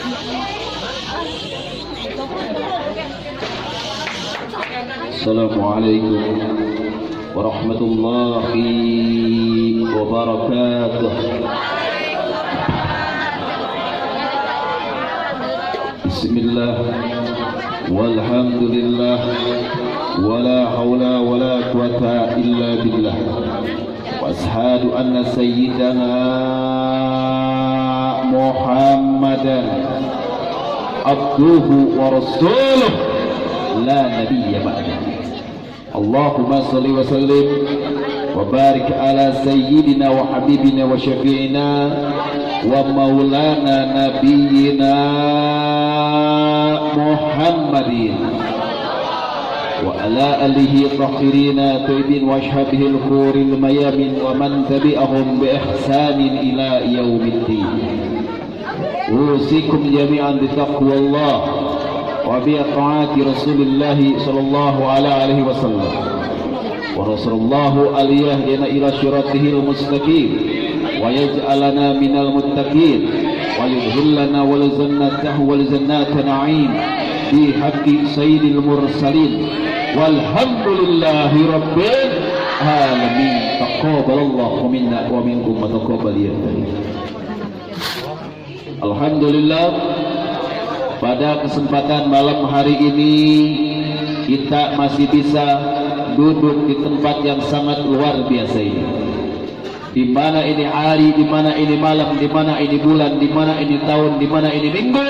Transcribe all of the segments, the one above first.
Assalamualaikum warahmatullahi wabarakatuh. Bismillah walhamdulillah wala hawla wala quwata illa billah. Wa ashhadu anna sayyidana Muhammadan abduhu wa rasuluh la nabiyya ba'dahu. Allahumma salli wa sallim wa barik ala sayyidina wa habibina wa syafi'ina wa maulana nabiyyina Muhammadin wa ala alihi tahirina tayyibin wa ashabihi al-khuril mayamin wa man tabi'ahum bi ihsanin ila yaumiddin. Usikum jami'an bi taqwallah wa bi ta'ati Rasulillah sallallahu alaihi wasallam. Wa rasulullahu aliyah ila syiratihil mustaqim wa yaj'alana minal muttaqin wa yudhillana wal jannata wal jannata na'im bi haqqi sayyidil mursalin walhamdulillahi rabbil alamin. Taqabbalallahu minna wa minkum wa taqabbal ya karim. Alhamdulillah, pada kesempatan malam hari ini kita masih bisa duduk di tempat yang sangat luar biasa ini. Di mana ini hari, di mana ini malam, di mana ini bulan, di mana ini tahun, di mana ini minggu,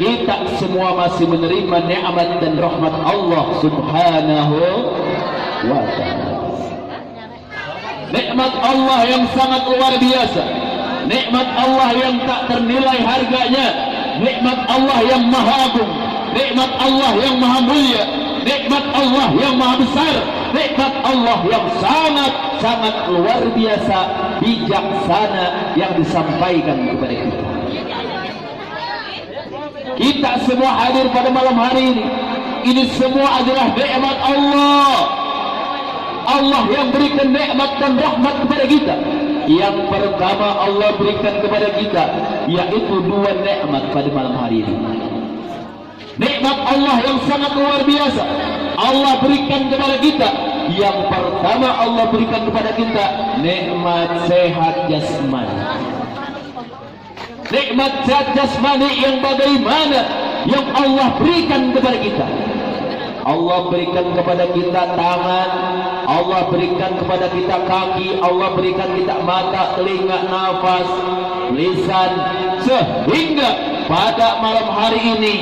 kita semua masih menerima nikmat dan rahmat Allah Subhanahu wa ta'ala. Nikmat Allah yang sangat luar biasa, nikmat Allah yang tak ternilai harganya, nikmat Allah yang maha agung, nikmat Allah yang maha mulia, nikmat Allah yang maha besar, nikmat Allah yang sangat luar biasa, bijaksana yang disampaikan kepada kita. Kita semua hadir pada malam hari ini. Ini semua adalah nikmat Allah. Allah yang berikan nikmat dan rahmat kepada kita. Yang pertama Allah berikan kepada kita yaitu dua nikmat pada malam hari ini. Nikmat Allah yang sangat luar biasa Allah berikan kepada kita. Yang pertama Allah berikan kepada kita nikmat sehat jasmani. Nikmat sehat jasmani yang bagaimana yang Allah berikan kepada kita? Allah berikan kepada kita tangan, Allah berikan kepada kita kaki, Allah berikan kita mata, telinga, nafas, lisan, sehingga pada malam hari ini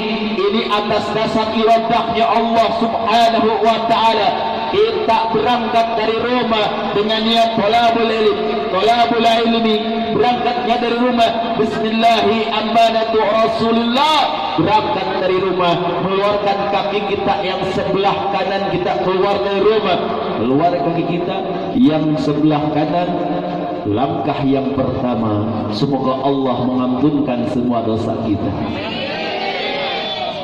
atas dasar iradahnya Allah Subhanahu wa ta'ala kita berangkat dari rumah dengan niat thalabul ilmi, berangkatnya dari rumah bismillahi amanatu rasulillah, berangkat dari rumah mengeluarkan kaki kita yang sebelah kanan, kita keluar dari rumah, keluar kaki kita yang sebelah kanan. Langkah yang pertama, semoga Allah mengampunkan semua dosa kita.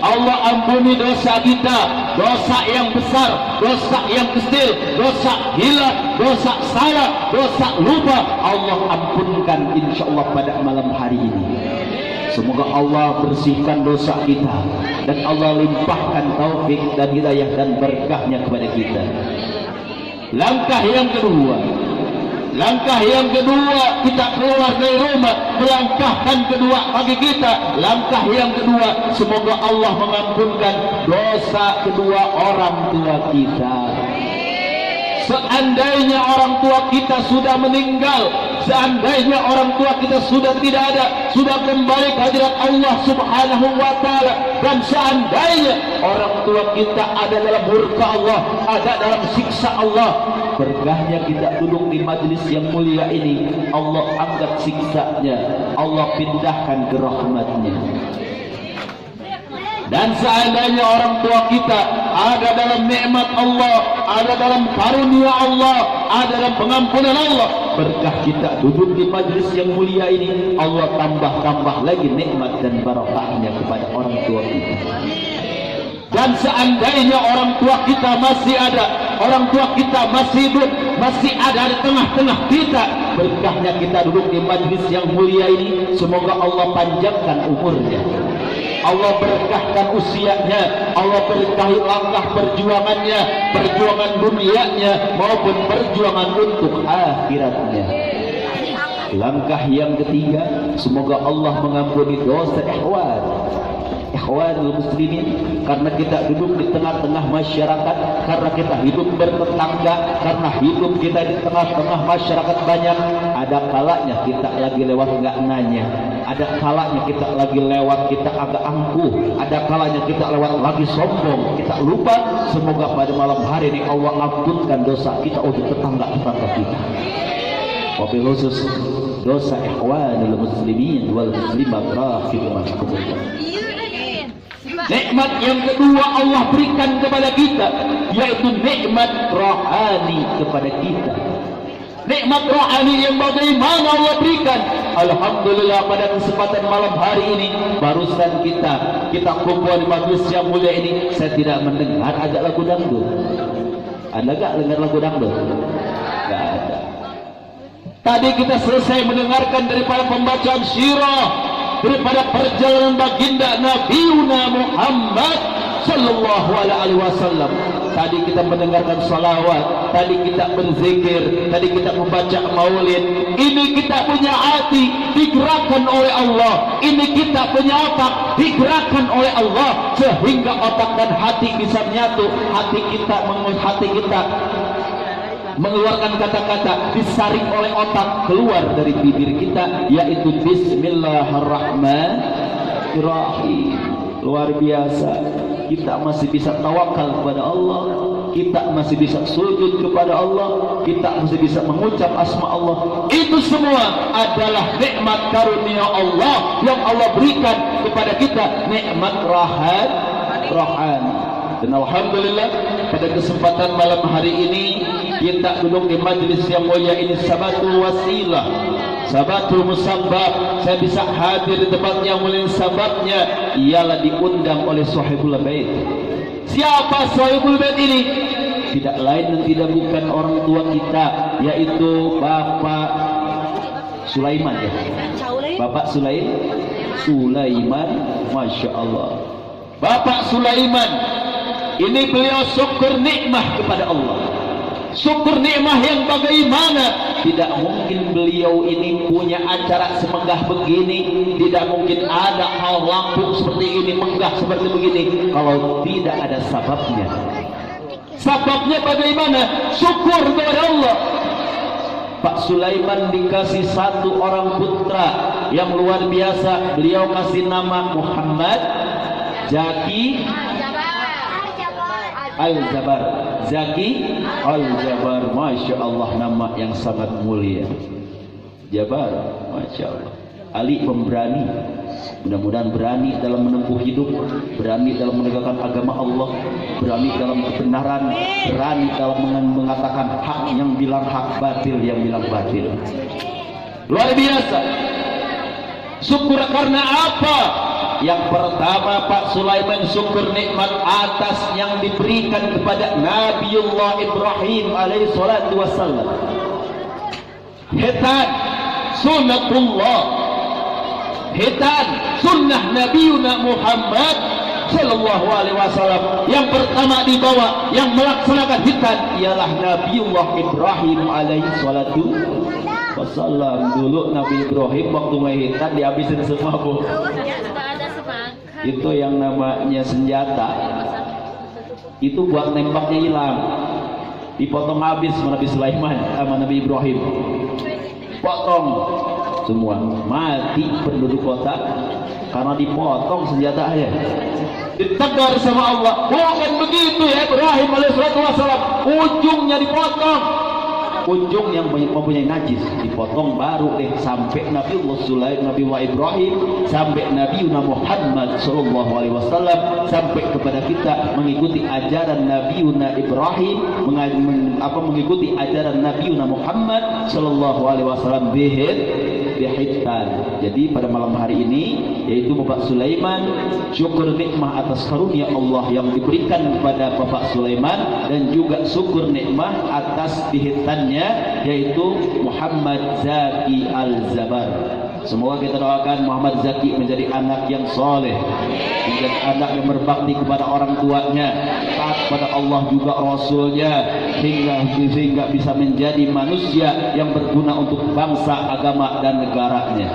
Allah ampuni dosa kita, dosa yang besar, dosa yang kecil, dosa gila, dosa salah, dosa lupa, Allah ampunkan insyaallah pada malam hari ini. Semoga Allah bersihkan dosa kita dan Allah limpahkan taufik dan hidayah dan berkahnya kepada kita. Langkah yang kedua kita keluar dari rumah, melangkahkan kedua kaki kita. Langkah yang kedua, semoga Allah mengampunkan dosa kedua orang tua kita. Seandainya orang tua kita sudah meninggal, seandainya orang tua kita sudah tidak ada, sudah kembali ke hadirat Allah Subhanahu wa ta'ala, dan seandainya orang tua kita ada dalam murka Allah, ada dalam siksa Allah, berkahnya kita duduk di majlis yang mulia ini, Allah angkat siksanya, Allah pindahkan ke rahmatnya. Dan seandainya orang tua kita ada dalam nikmat Allah, ada dalam karunia Allah, ada dalam pengampunan Allah, berkah kita duduk di majlis yang mulia ini, Allah tambah lagi nikmat dan barakahnya kepada orang tua kita. Dan seandainya orang tua kita masih ada, orang tua kita masih hidup, masih ada di tengah-tengah kita, berkahnya kita duduk di majlis yang mulia ini, semoga Allah panjangkan umurnya. Allah berkahkan usianya, Allah berkahi langkah perjuangannya, perjuangan dunianya maupun perjuangan untuk akhiratnya. Langkah yang ketiga, semoga Allah mengampuni dosa ikhwanul muslimin, karena kita duduk di tengah-tengah masyarakat, karena kita hidup bertetangga, karena hidup kita di tengah-tengah masyarakat banyak. Ada kalanya kita lagi lewat nggak nanya, ada kalanya kita lagi lewat kita agak angkuh, ada kalanya kita lewat lagi sombong, kita lupa. Semoga pada malam hari ini Allah ampunkan dosa kita untuk tetangga-tetangga kita. Wabil khusus dosa ikhwanul muslimin wal muslimat rahimakumullah. Nikmat yang kedua Allah berikan kepada kita, yaitu nikmat rohani kepada kita. Nikmat rohani yang bagaimana Allah berikan? Alhamdulillah, pada kesempatan malam hari ini barusan kita kumpul di majelis yang mulia ini, saya tidak mendengar ada lagu dangdut. Ada gak dengar lagu dangdut? Gak ada. Tadi kita selesai mendengarkan daripada pembacaan sirah, daripada perjalanan baginda Nabi Muhammad sallallahu alaihi wasallam. Tadi kita mendengarkan salawat, tadi kita berzikir, tadi kita membaca maulid. Ini kita punya hati digerakkan oleh Allah, ini kita punya otak digerakkan oleh Allah, sehingga otak dan hati bisa menyatu. Hati kita mengeluarkan kata-kata, disaring oleh otak keluar dari bibir kita, yaitu Bismillahirrahmanirrahim. Luar biasa, kita masih bisa tawakal kepada Allah, kita masih bisa sujud kepada Allah, kita masih bisa mengucap asma Allah. Itu semua adalah nikmat karunia Allah yang Allah berikan kepada kita, nikmat rohani. Dan alhamdulillah, pada kesempatan malam hari ini kita duduk di majlis yang mulia ini, sabatul wasilah, sabatul musabbab. Saya bisa hadir di tempat yang mulia, sababnya ialah diundang oleh Sahibul Bait. Siapa Sahibul Bait ini? Tidak lain dan tidak bukan orang tua kita, yaitu Bapak Sulaiman, ya. Bapak Sulaiman, Masya Allah. Bapak Sulaiman ini, beliau syukur nikmah kepada Allah. Syukur nikmah yang bagaimana? Tidak mungkin beliau ini punya acara semegah begini, tidak mungkin ada hal lampu seperti ini, megah seperti begini, kalau tidak ada sababnya. Sababnya bagaimana? Syukur kepada Allah. Pak Sulaiman dikasih satu orang putra yang luar biasa. Beliau kasih nama Muhammad Zaki Al-Jabar. Zaki Al-Jabar, Masya Allah, nama yang sangat mulia. Jabar, Masya Allah. Ali pemberani, mudah-mudahan berani dalam menempuh hidup, berani dalam menegakkan agama Allah, berani dalam kebenaran, berani dalam mengatakan hak yang bilang hak, batil yang bilang batil. Luar biasa. Syukur karena apa? Yang pertama, Pak Sulaiman syukur nikmat atas yang diberikan kepada Nabiullah Ibrahim alaihi salatu wassalam. Hitan sunnatullah, hitan sunnah Nabiuna Muhammad sallallahu alaihi wasallam. Yang pertama dibawa, yang melaksanakan hitan ialah Nabiullah Ibrahim alaihi salatu wassalam. Dulu Nabi Ibrahim waktu menghitan dihabisin semua, Bu. Itu yang namanya senjata, itu buat nembaknya hilang, dipotong habis sama Nabi Sulaiman sama Nabi Ibrahim, potong semua, mati penduduk kota karena dipotong senjatanya. Ditegur sama Allah, bukan begitu ya Ibrahim alaihissalam, ujungnya dipotong. Ujung yang mempunyai najis dipotong, baru sampai Nabiullah Sulaiman, Nabiullah Ibrahim, sampai Nabiuna Muhammad sallallahu alaihi wasallam, sampai kepada kita mengikuti ajaran Nabiuna Ibrahim, mengikuti ajaran Nabiuna Muhammad sallallahu alaihi wasallam bihitan. Jadi pada malam hari ini, yaitu Bapak Sulaiman syukur nikmah atas karunia Allah yang diberikan kepada Bapak Sulaiman, dan juga syukur nikmah atas dihitannya, yaitu Muhammad Zaki Al-Jabar. Semoga kita doakan Muhammad Zaki menjadi anak yang soleh, menjadi anak yang berbakti kepada orang tuanya, taat kepada Allah juga Rasulnya, sehingga bisa menjadi manusia yang berguna untuk bangsa, agama, dan negaranya.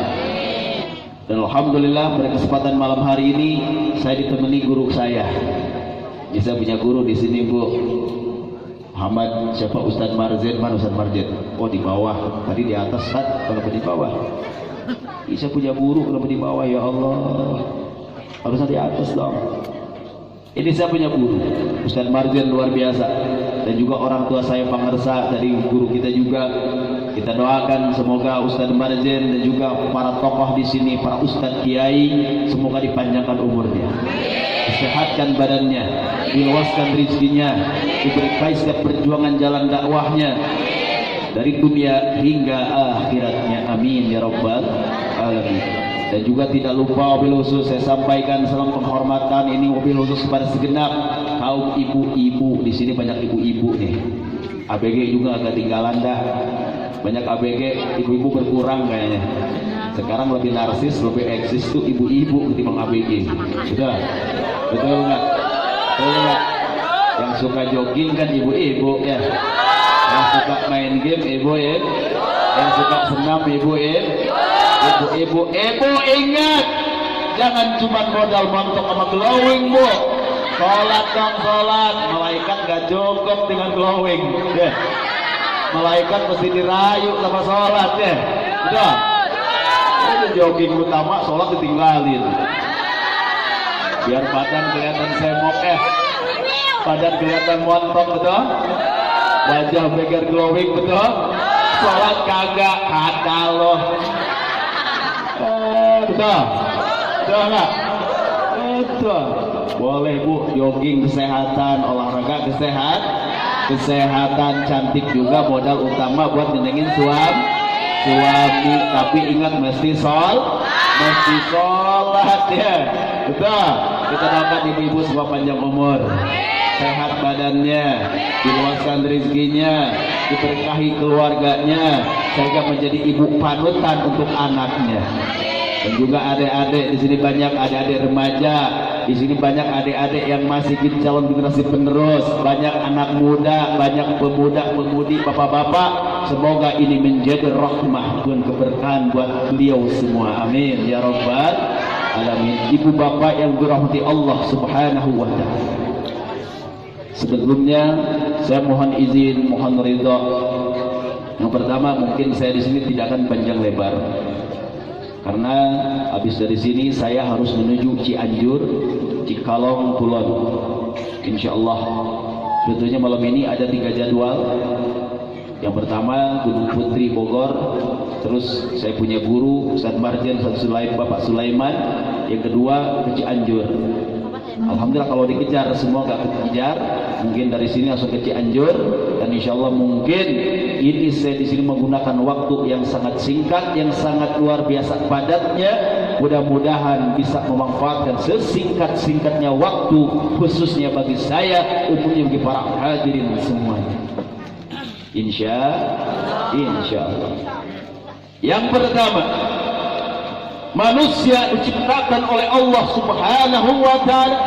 Dan alhamdulillah pada kesempatan malam hari ini saya ditemani guru saya. Ya, saya punya guru di sini, Bu. Muhammad siapa? Ustadz Marzin. Mana Ustadz Marzin? Oh, di bawah. Tadi di atas, Ustadz. Kenapa di bawah? Saya punya guru, kenapa di bawah? Ya Allah, harusnya di atas dong. Ini saya punya guru Ustadz Marzin, luar biasa. Dan juga orang tua saya pengersa dari guru kita juga. Kita doakan semoga Ustadz Marzin dan juga para tokoh di sini, para ustadz kiai, semoga dipanjangkan umurnya, disehatkan badannya, diluaskan rezekinya, diberkahi setiap perjuangan jalan dakwahnya dari dunia hingga akhiratnya, amin ya rabbal alamin. Dan juga tidak lupa wabil khusus saya sampaikan salam penghormatan ini wabil khusus kepada segenap kaum ibu-ibu. Di sini banyak ibu-ibu nih. ABG juga agak tinggalan dah. Banyak ABG ibu-ibu berkurang kayaknya. Sekarang lebih narsis, lebih eksis tuh ibu-ibu ketimbang ABG. Betul? Betul nggak? Betul nggak? Yang suka jogging kan ibu-ibu ya. Yang suka main game ibu ya. Yang suka senam ibu ya. Ibu ingat, jangan cuma modal montok sama glowing, Bu. Sholat dong, sholat. Malaikat gak cukup dengan glowing ya. Malaikat mesti dirayu sama sholat ya. Udah. Ini jogging utama, sholat ditinggalin. Biar badan kelihatan semok badan kelihatan montok, betul? Wajah beger glowing, betul? Sholat kagak, kata loh. Betul? Betul nggak? Betul. Boleh, Bu, jogging kesehatan, olahraga kesehatan, cantik juga modal utama buat nyenengin suami. Tapi ingat mesti sholat ya. Betul. Kita doakan ibu-ibu semua panjang umur, sehat badannya, diluaskan rezekinya, diberkahi keluarganya, sehingga menjadi ibu panutan untuk anaknya. Dan juga adik-adik di sini banyak adik-adik remaja, di sini banyak adik-adik yang masih calon generasi penerus, banyak anak muda, banyak pemuda-pemudi, bapak-bapak. Semoga ini menjadi rahmah dan keberkahan buat beliau semua. Amin ya rabbal alamin. Ibu bapak yang dirahmati Allah Subhanahu wa taala. Sebelumnya saya mohon izin, mohon ridha. Yang pertama, mungkin saya di sini tidak akan panjang lebar. Karena habis dari sini saya harus menuju Cianjur, Cikalong, Kulon. Insyaallah. Sebetulnya malam ini ada 3 jadwal. Yang pertama Gunung Putri Bogor, terus saya punya guru Ustadz Marjan, Bapak Sulaiman. Yang kedua ke Cianjur. Alhamdulillah kalau dikejar semua gak kekejar, mungkin dari sini langsung ke Cianjur. Dan insya Allah mungkin ini saya di sini menggunakan waktu yang sangat singkat, yang sangat luar biasa padatnya. Mudah-mudahan bisa memanfaatkan sesingkat-singkatnya waktu, khususnya bagi saya, umumnya bagi para hadirin semuanya. Insya Allah. Yang pertama, manusia diciptakan oleh Allah Subhanahu wa taala.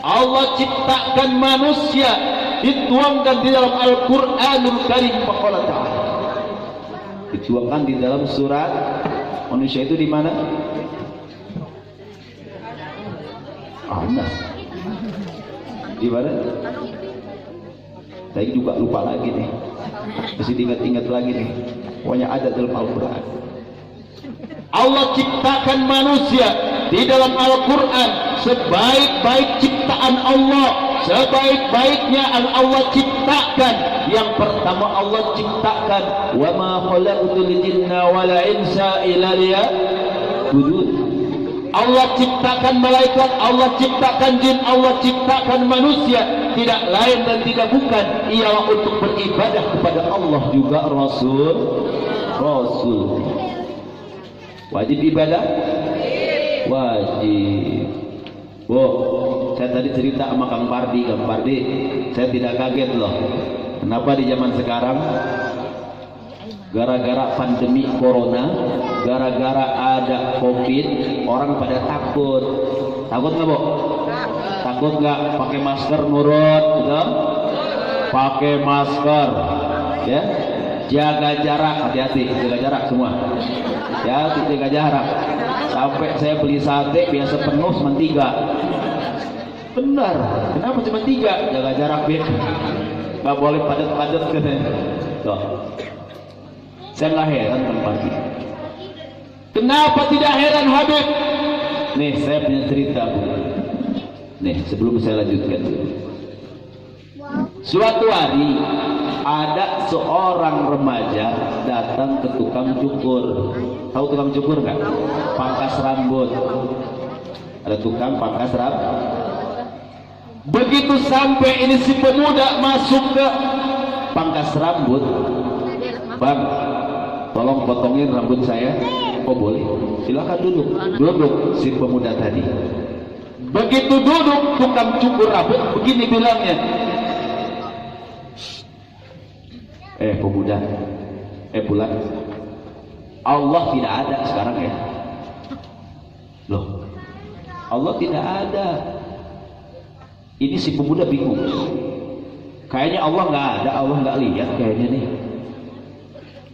Allah ciptakan manusia, dituangkan di dalam Al-Qur'anul Karim. Faqala ta'ala, dituangkan di dalam surat manusia itu di mana? Anas. Di mana? Saya juga lupa lagi nih. Mesti diingat-ingat lagi nih. Pokoknya ada dalam Al-Qur'an. Allah ciptakan manusia di dalam Al-Quran. Sebaik-baik ciptaan Allah, sebaik-baiknya Allah ciptakan. Yang pertama Allah ciptakan, wa ma khalaqtul jinna wal insa illa liya'budun. Allah ciptakan malaikat, Allah ciptakan jin, Allah ciptakan manusia, tidak lain dan tidak bukan ialah untuk beribadah kepada Allah juga. Rasul wajib ibadah? Wajib. Bu, saya tadi cerita sama Kang Pardi, saya tidak kaget loh. Kenapa di zaman sekarang Gara-gara pandemi corona, gara-gara ada covid, orang pada takut. Takut nggak, Bu? Takut nggak? Pakai masker nurut, gitu? Pakai masker, ya. Jaga jarak, hati-hati, jaga jarak semua. Ya, jaga jarak. Sampai saya beli sate biasa penuh cuma 3. Benar, kenapa cuma 3? Jaga jarak, Bib. Nggak boleh padat-padat katanya. Tuh. Saya nggak heran tempatnya. Kenapa tidak heran, Habib? Nih, saya punya cerita, Bu. Nih, sebelum saya lanjutkan. Suatu hari ada seorang remaja datang ke tukang cukur. Tahu tukang cukur nggak? Pangkas rambut. Ada tukang pangkas rambut. Begitu sampai ini si pemuda masuk ke pangkas rambut, Bang, tolong potongin rambut saya. Oh boleh, silakan duduk. Duduk si pemuda tadi. Begitu duduk, tukang cukur rambut begini bilangnya, pemuda, bulan, Allah tidak ada sekarang ya. Loh, Allah tidak ada. Ini si pemuda bingung. Kayaknya Allah nggak ada, Allah nggak lihat kayaknya nih.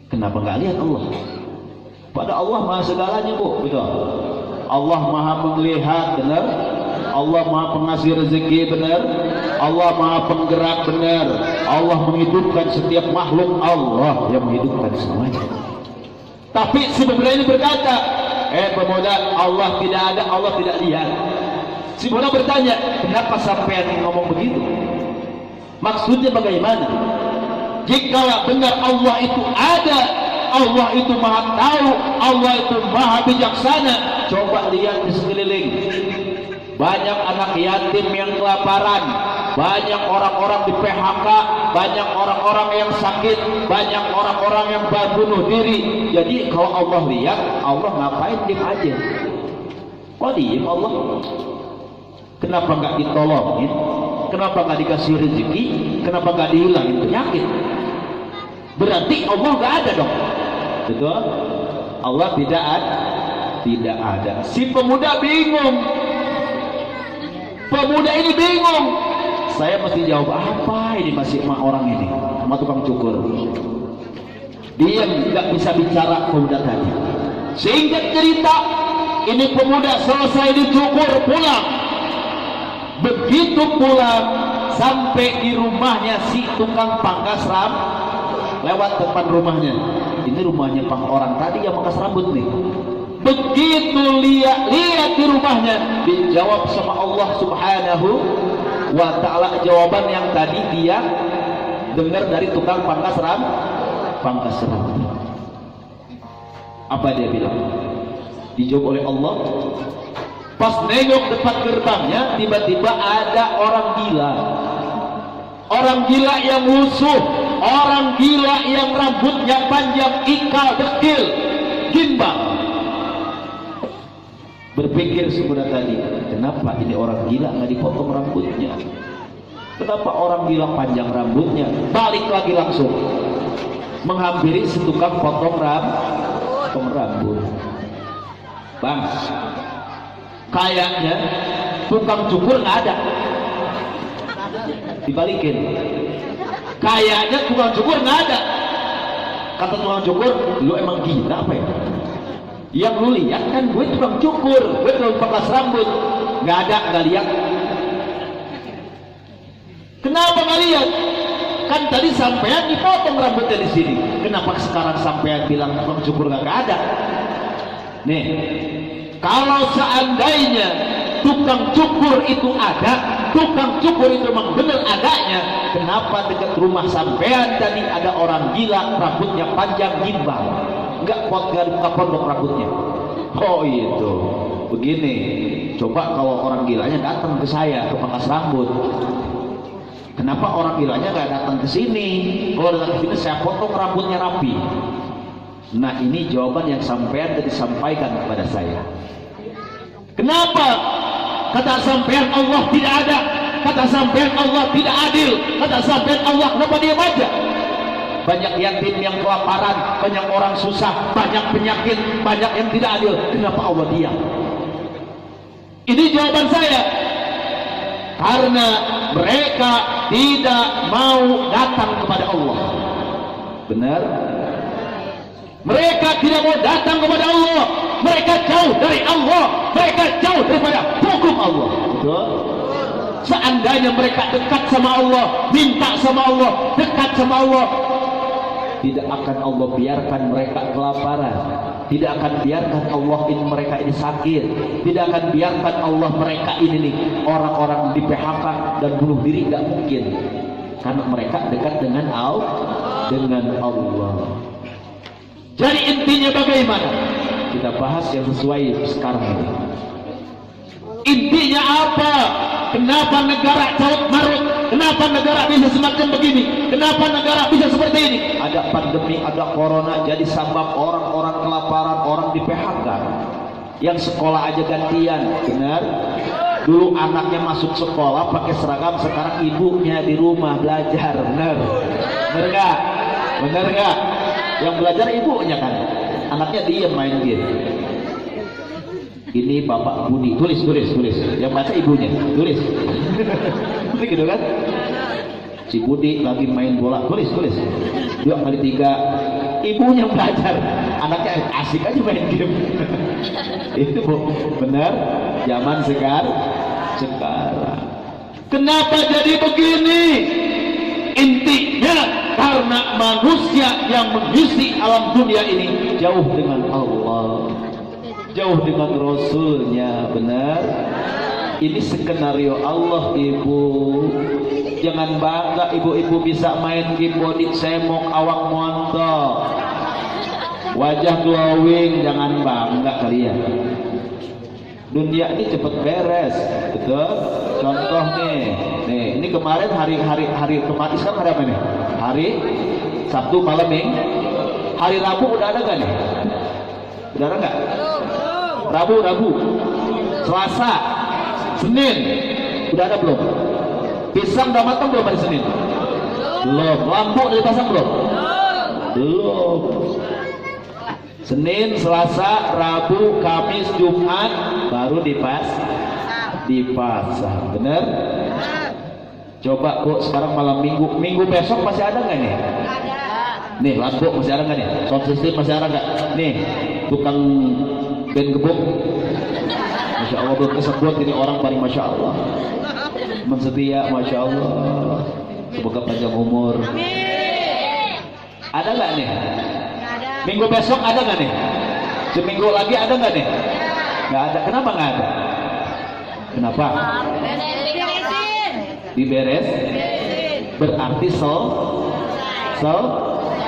Kenapa nggak lihat Allah? Pada Allah maha segalanya, Bu. Betul. Allah maha melihat, benar. Allah maha pengasih rezeki, benar. Allah maha penggerak, benar. Allah menghidupkan setiap makhluk, Allah yang menghidupkan semuanya. Tapi si pemuda ini berkata, pemuda, Allah tidak ada, Allah tidak lihat. Si pemuda bertanya, kenapa sampean ngomong begitu? Maksudnya bagaimana? Jikalau benar Allah itu ada, Allah itu maha tahu, Allah itu maha bijaksana, coba lihat di sekeliling. Banyak anak yatim yang kelaparan, banyak orang-orang di PHK, banyak orang-orang yang sakit, banyak orang-orang yang bunuh diri. Jadi kalau Allah lihat, Allah ngapain diem aja? Kok diem Allah? Kenapa nggak ditolongin? Kenapa nggak dikasih rezeki? Kenapa nggak dihilangin penyakit? Berarti Allah nggak ada dong. Betul? Allah tidak ada. Tidak ada. Si pemuda bingung. Pemuda ini bingung. Saya mesti jawab apa ini masih emak orang ini, sama tukang cukur. Dia nggak bisa bicara pemuda tadi. Singkat cerita, ini pemuda selesai dicukur pulang. Begitu pulang sampai di rumahnya si tukang pangkas rambut, lewat depan rumahnya. Ini rumahnya orang tadi yang pangkas rambut nih. Begitu lihat di rumahnya, dijawab sama Allah Subhanahu wa ta'ala jawaban yang tadi dia dengar dari tukang pangkas rambut. Apa dia bilang? Dijawab oleh Allah. Pas nengok depan gerbangnya, tiba-tiba ada orang gila. Orang gila yang lusuh, orang gila yang rambutnya panjang, ikal, dekil, gimbal. Berpikir sebenarnya tadi, kenapa ini orang gila nggak dipotong rambutnya? Kenapa orang gila panjang rambutnya? Balik lagi langsung menghampiri si tukang potong rambut. Bang, kayaknya tukang cukur nggak ada. Dibalikin, kayaknya tukang cukur nggak ada. Kata tukang cukur, lu emang gila apa ya? Yang lu lihat kan gue tukang cukur, gue tukang pangkas rambut. Nggak ada, nggak lihat. Kenapa nggak lihat? Kan tadi sampean dipotong rambutnya di sini. Kenapa sekarang sampean bilang tukang cukur nggak ada? Nih, kalau seandainya tukang cukur itu ada, tukang cukur itu memang benar adanya, kenapa dekat rumah sampean tadi ada orang gila rambutnya panjang gimbal? Enggak pondok rambutnya. Oh itu begini. Coba kalau orang gilanya datang ke saya ke pangkas rambut, kenapa orang gilanya nggak datang ke sini? Kalau datang ke sini saya potong rambutnya rapi. Nah ini jawaban yang sampean tadi sampaikan kepada saya. Kenapa kata sampean Allah tidak ada? Kata sampean Allah tidak adil? Kata sampean Allah kenapa diam aja? banyak yatim yang kelaparan, banyak orang susah, banyak penyakit, banyak yang tidak adil. Kenapa Allah diam? Ini jawaban saya. Karena mereka tidak mau datang kepada Allah. Benar? Mereka tidak mau datang kepada Allah. Mereka jauh dari Allah. Mereka jauh daripada hukum Allah. Betul? Seandainya mereka dekat sama Allah, minta sama Allah, dekat sama Allah, tidak akan Allah biarkan mereka kelaparan. Tidak akan biarkan Allah ini mereka ini sakit. Tidak akan biarkan Allah mereka ini nih orang-orang di PHK dan bunuh diri, tidak mungkin. Karena mereka dekat dengan Allah. Jadi intinya bagaimana? Kita bahas yang sesuai sekarang ini. Intinya apa? Kenapa negara carut marut? Kenapa negara bisa semacam begini? Kenapa negara bisa seperti ini? Ada pandemi, ada corona, jadi sebab orang-orang kelaparan, orang di PHK. Yang sekolah aja gantian, benar? Dulu anaknya masuk sekolah pakai seragam, sekarang ibunya di rumah belajar, benar? Benar nggak? Benar nggak? Yang belajar ibunya kan, anaknya diem main game. Ini Bapak Budi, tulis. Yang baca ibunya, tulis. Gitu kan? Si Budi lagi main bola, tulis. 2 kali 3, ibunya belajar, anaknya asik aja main game. Itu benar zaman sekarang. Kenapa jadi begini? Intinya karena manusia yang mengisi alam dunia ini jauh dengan Allah, jauh dengan Rasulnya. Benar? Ini skenario Allah, ibu. Jangan bangga ibu-ibu bisa main game body semok, awak montok, wajah glowing. Jangan bangga kalian. Dunia ini cepat beres, betul? Contoh nih, ini kemarin hari kemarin, sekarang hari apa nih? Hari Sabtu malam nih. Hari Rabu udah ada gak nih? Udah ada nggak? Rabu, Selasa, Senin, udah ada belum? Pisang udah matang belum hari Senin? Belum. Lampu udah dipasang belum? Belum. Senin, Selasa, Rabu, Kamis, Jumat baru dipasang. Bener? Coba kok sekarang malam Minggu besok masih ada nggak nih? Ada. Nih lampu masih ada nggak nih? Sound system masih ada nggak? Nih tukang band gebuk, Masya Allah belum kesebut ini orang paling Masya Allah, mensetia, Masya Allah, semoga panjang umur. Ada nggak nih? Minggu besok ada nggak nih? Seminggu lagi ada nggak nih? Nggak ada. Kenapa nggak ada? Kenapa? Diberes? Berarti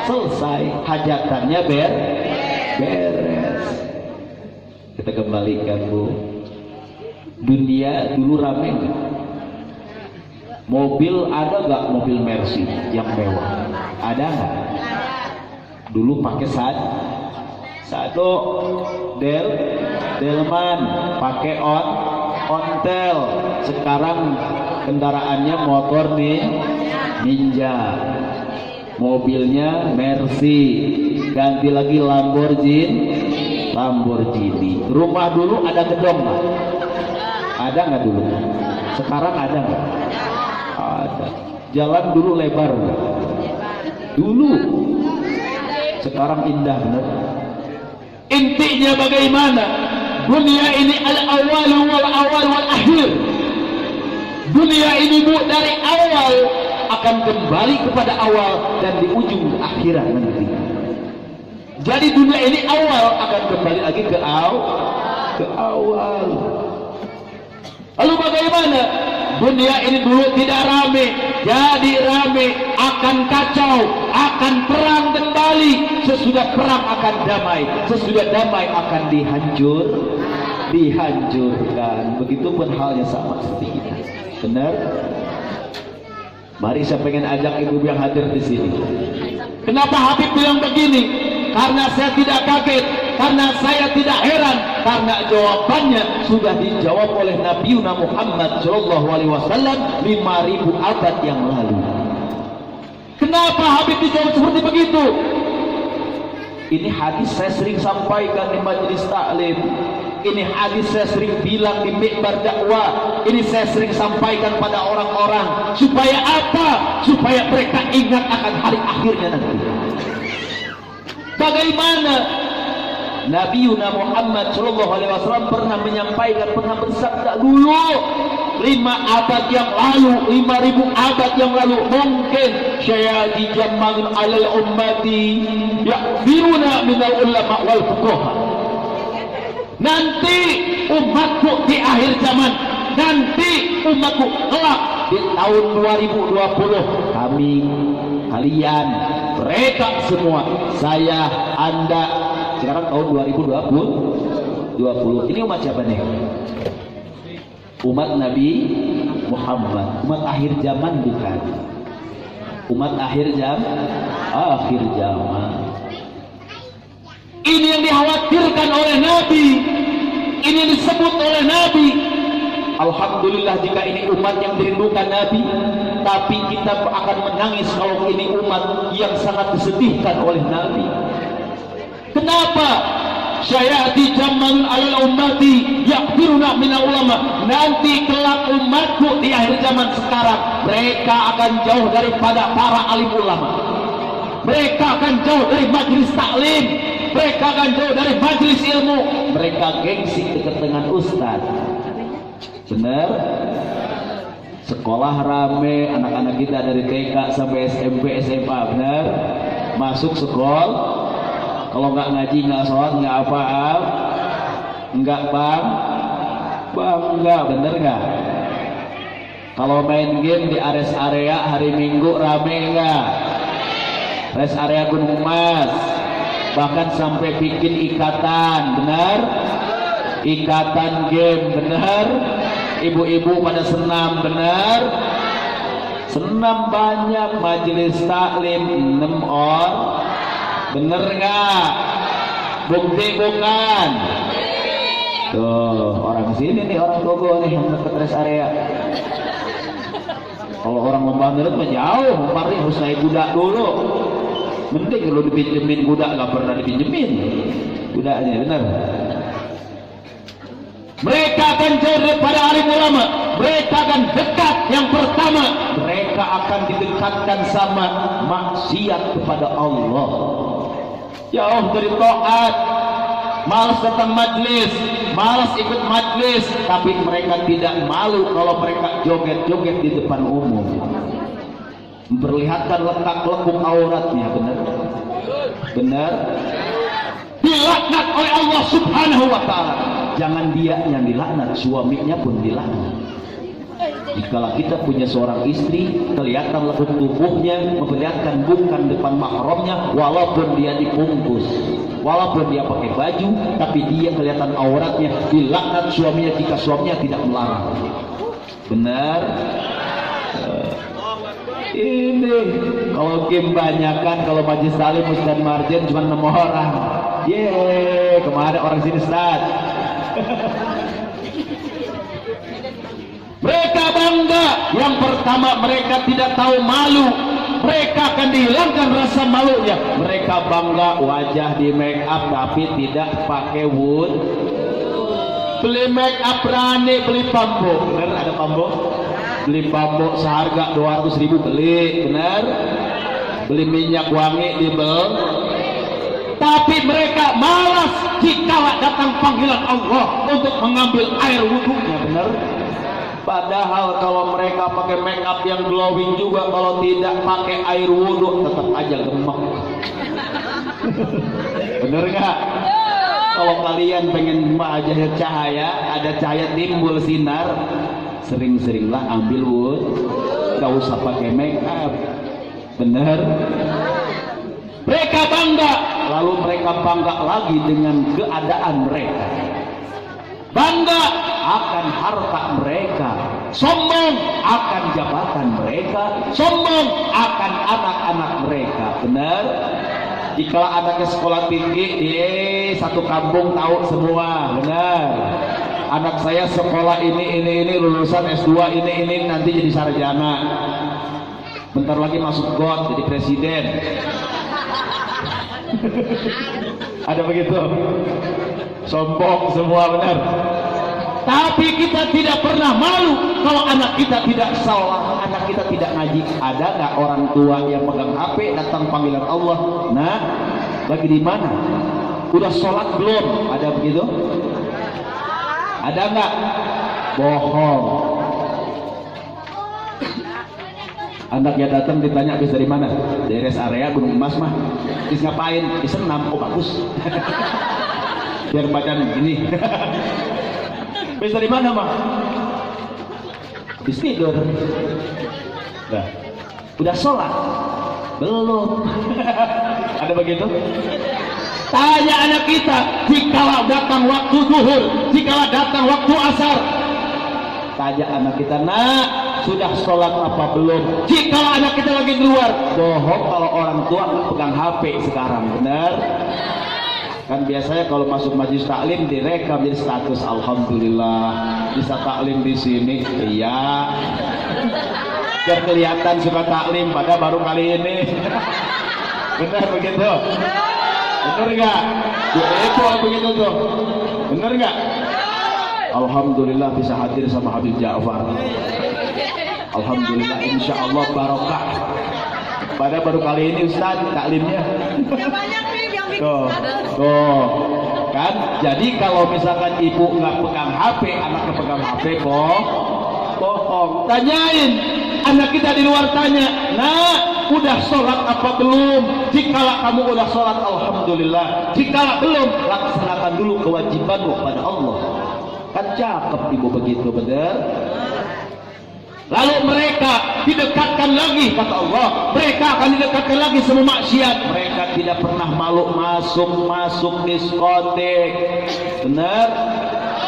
selesai. Hajatannya beres. Kita kembalikan, Bu. Dunia dulu rame nggak? Mobil ada nggak? Mobil Mercy yang mewah ada nggak? Dulu pakai satu Delman, pakai Ontel. Sekarang kendaraannya motor nih Ninja, mobilnya Mercy, ganti lagi Lamborghini. Rumah dulu ada gedung nggak? Ada nggak dulu? Sekarang ada nggak? Ada. Jalan dulu lebar nggak? Dulu. Sekarang indah, benar? Intinya bagaimana? Dunia ini al-awal wal akhir. Dunia ini, Bu, dari awal akan kembali kepada awal dan di ujung akhirat nanti. Jadi dunia ini awal akan kembali lagi ke awal. Lalu bagaimana? Dunia ini dulu tidak rame, jadi rame, akan kacau, akan perang kembali. Sesudah perang akan damai, sesudah damai akan dihancurkan. Begitupun halnya sama seperti kita. Benar? Mari saya pengen ajak ibu yang hadir di sini. Kenapa Habib bilang begini? Karena saya tidak kaget, karena saya tidak heran, karena jawabannya sudah dijawab oleh Nabi Muhammad SAW 5.000 abad yang lalu. Kenapa Habib dijawab seperti begitu? Ini hadis saya sering sampaikan di majelis taklim. Ini hadis saya sering bilang di mimbar dakwah. Ini saya sering sampaikan pada orang-orang. Supaya apa? Supaya mereka ingat akan hari akhirnya nanti. Bagaimana Nabi Muhammad SAW pernah menyampaikan, pernah bersabda dulu 5 abad yang lalu, 5.000 abad yang lalu, mungkin syayadi jama'un alal ummati yakfiruna minal ulama wal fuqaha. Nanti umatku di akhir zaman, nanti umatku kelak di tahun 2020, kami, kalian, mereka semua, saya, anda, sekarang tahun 2020. Ini umat siapa nih? Umat Nabi Muhammad. Umat akhir zaman bukan? Umat akhir zaman. Ini yang dikhawatirkan oleh Nabi. Ini yang disebut oleh Nabi. Alhamdulillah jika ini umat yang dirindukan Nabi. Tapi kita akan menangis kalau ini umat yang sangat disedihkan oleh Nabi. Kenapa? Syayati jaman alal ummati yakfiruna minal ulama. Nanti kelak umatku di akhir zaman sekarang, mereka akan jauh daripada para alim ulama. Mereka akan jauh dari majelis taklim. Mereka akan jauh dari majelis ilmu. Mereka gengsi dekat dengan ustaz. Benar? Sekolah rame, anak-anak kita dari TK sampai SMP, SMA, benar? Masuk sekolah. Kalau nggak ngaji, nggak sholat, nggak apa-apa, nggak bangga, bener nggak? Kalau main game di rest area hari Minggu rame nggak? Rest area Gunung Mas, bahkan sampai bikin ikatan, bener? Ikatan game, bener? Ibu-ibu pada senam, bener? Senam banyak, majelis taklim 6 orang. Bener nggak? Bukti bukan? Tuh orang sini nih, orang Togo nih yang dekat rest area. Kalau orang Lembah Nurut mah jauh, Mempari harus naik kuda dulu. Mending kalau dipinjemin kuda, nggak pernah dipinjemin kudanya, bener? Mereka akan jauh daripada alim ulama. Mereka akan dekat. Yang pertama, mereka akan didekatkan sama maksiat kepada Allah. Jauh dari taat, malas datang majlis, malas ikut majlis, tapi mereka tidak malu kalau mereka joget-joget di depan umum, memperlihatkan lekak-lekuk auratnya, benar? Benar? Dilaknat oleh Allah Subhanahu wa Ta'ala. Jangan dia yang dilaknat, suaminya pun dilaknat. Jikalau kita punya seorang istri, kelihatan lekuk tubuhnya, memperlihatkan bukan depan mahramnya, walaupun dia dibungkus, walaupun dia pakai baju, tapi dia kelihatan auratnya, dilaknat suaminya jika suaminya tidak melarang. Benar? Ini kalau game banyakan, kalau majlis taklim Ustaz Marjen cuma 6 orang. Yeay, kemarin orang sini Ustaz. Mereka bangga. Yang pertama, mereka tidak tahu malu. Mereka akan dihilangkan rasa malunya. Mereka bangga wajah di make up tapi tidak pakai wood. Beli make up berani, beli pambo. Benar ada pambo? Beli pambo seharga 200.000 beli, benar? Beli minyak wangi dibel. Tapi mereka malas jika datang panggilan Allah untuk mengambil air wudhunya, benar? Padahal kalau mereka pakai make up yang glowing juga, kalau tidak pakai air wudhu tetap aja gemek. Bener nggak? Kalau kalian pengen aja cahaya, ada cahaya timbul sinar, sering-seringlah ambil wudhu, nggak usah pakai make up. Bener? Mereka bangga, lalu mereka bangga lagi dengan keadaan mereka. Bangga akan harta mereka, sombong akan jabatan mereka, sombong akan anak-anak mereka. Benar? Jika anaknya sekolah tinggi, satu kampung tahu semua. Benar? Anak saya sekolah ini lulusan S2 ini nanti jadi sarjana. bentar lagi masuk got jadi presiden. Ada begitu? Sombong semua, benar. Tapi kita tidak pernah malu kalau anak kita tidak salah, anak kita tidak ngaji. Ada nggak orang tua yang pegang HP datang panggilan Allah? Nah, lagi di mana? Udah sholat belum? Ada begitu? Ada nggak? Bohong. Anaknya datang ditanya habis dari mana? Dari rest area Gunung Emas mah. Habis ngapain? Disenam. Oh bagus. Biar badan gini. Habis dari mana mah? Habis tidur. Nah, udah sholat? Belum. Ada begitu? Tanya anak kita, jikalau datang waktu zuhur, jikalau datang waktu asar. Tanya anak kita, nak, sudah sholat apa belum? Jikalau anak kita lagi di luar, bohong kalau orang tua pegang HP sekarang, benar? Kan biasanya kalau masuk majelis taklim direkam jadi status, alhamdulillah bisa taklim di sini. Iya. Biar kelihatan suka taklim pada baru kali ini. Benar begitu? Benar enggak? Itu begitu tuh. Benar enggak? Alhamdulillah bisa hadir sama Habib Ja'far. Alhamdulillah, insya Allah barokah. Pada baru kali ini Ustaz taklimnya. Tuh, kan? Jadi kalau misalkan ibu nggak pegang HP, anaknya pegang HP, bohong. Tanyain anak kita di luar, tanya, nah, udah sholat apa belum? Jikalau kamu udah sholat, alhamdulillah. Jikalau belum, laksanakan dulu kewajibanmu pada Allah. Kan cakep ibu begitu, benar? Lalu mereka didekatkan lagi, kata Allah, mereka akan didekatkan lagi sama maksiat. Mereka tidak pernah malu masuk diskotik, benar?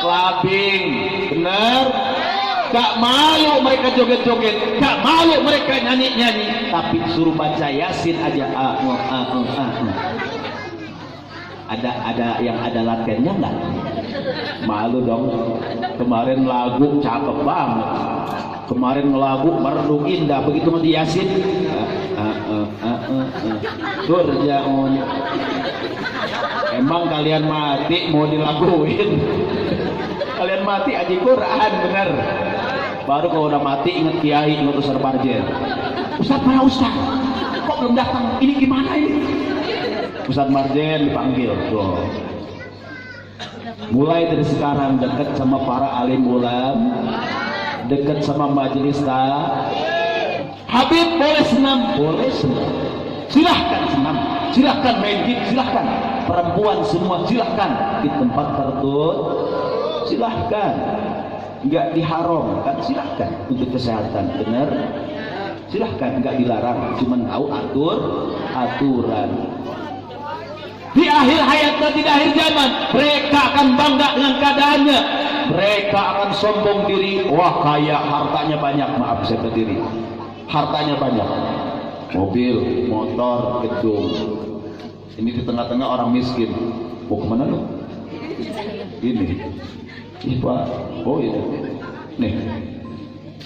Clubbing, benar? Gak malu mereka joget-joget, gak malu mereka nyanyi-nyanyi, tapi suruh baca Yasin aja. Ada yang ada latihannya enggak? Malu dong. Kemarin lagu cakep banget. Kemarin lagu merdu indah, begitu mati Yasin. Turjaun. Emang kalian mati mau dilaguin? Kalian mati aji Quran, bener. Baru kalau udah mati ingat kiai, ingat Ustaz Parjer. Ustaz, mana Ustaz? Kok belum datang? Ini gimana ini? Ustaz Marjen dipanggil. Tuh. Mulai dari sekarang dekat sama para alim ulama, dekat sama majelis Habib boleh senam, boleh senam. Silahkan senam, silahkan main game, silahkan. Perempuan semua silahkan di tempat tertentu, silahkan. Enggak diharamkan, silahkan untuk kesehatan, benar? Silahkan, enggak dilarang, cuman tahu aturan. Di akhir hayatnya, di akhir zaman, mereka akan bangga dengan keadaannya. Mereka akan sombong diri, wah kaya, hartanya banyak. Maaf saya berdiri, hartanya banyak, mobil, motor, gedung. Ini di tengah-tengah orang miskin. Mau kemana lu? Ini, Pak. Oh ini, nih,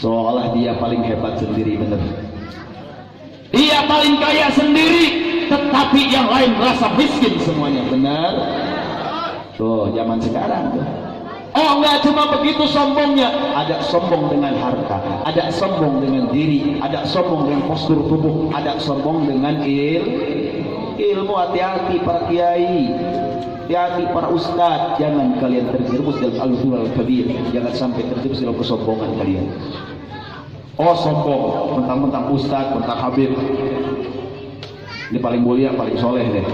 seolah dia paling hebat sendiri, bener. Dia paling kaya sendiri, tetapi yang lain merasa miskin semuanya, benar? Tuh, zaman sekarang tuh. Oh, enggak cuma begitu sombongnya, ada sombong dengan harta, ada sombong dengan diri, ada sombong dengan postur tubuh, ada sombong dengan ilmu. Hati-hati para kiai, hati-hati para ustadz, jangan kalian terjerumus dalam al-dhulal kabir, jangan sampai terjerumus dalam kesombongan kalian. Oh sombong, mentang-mentang ustadz, mentang habib, ini paling mulia, paling soleh deh.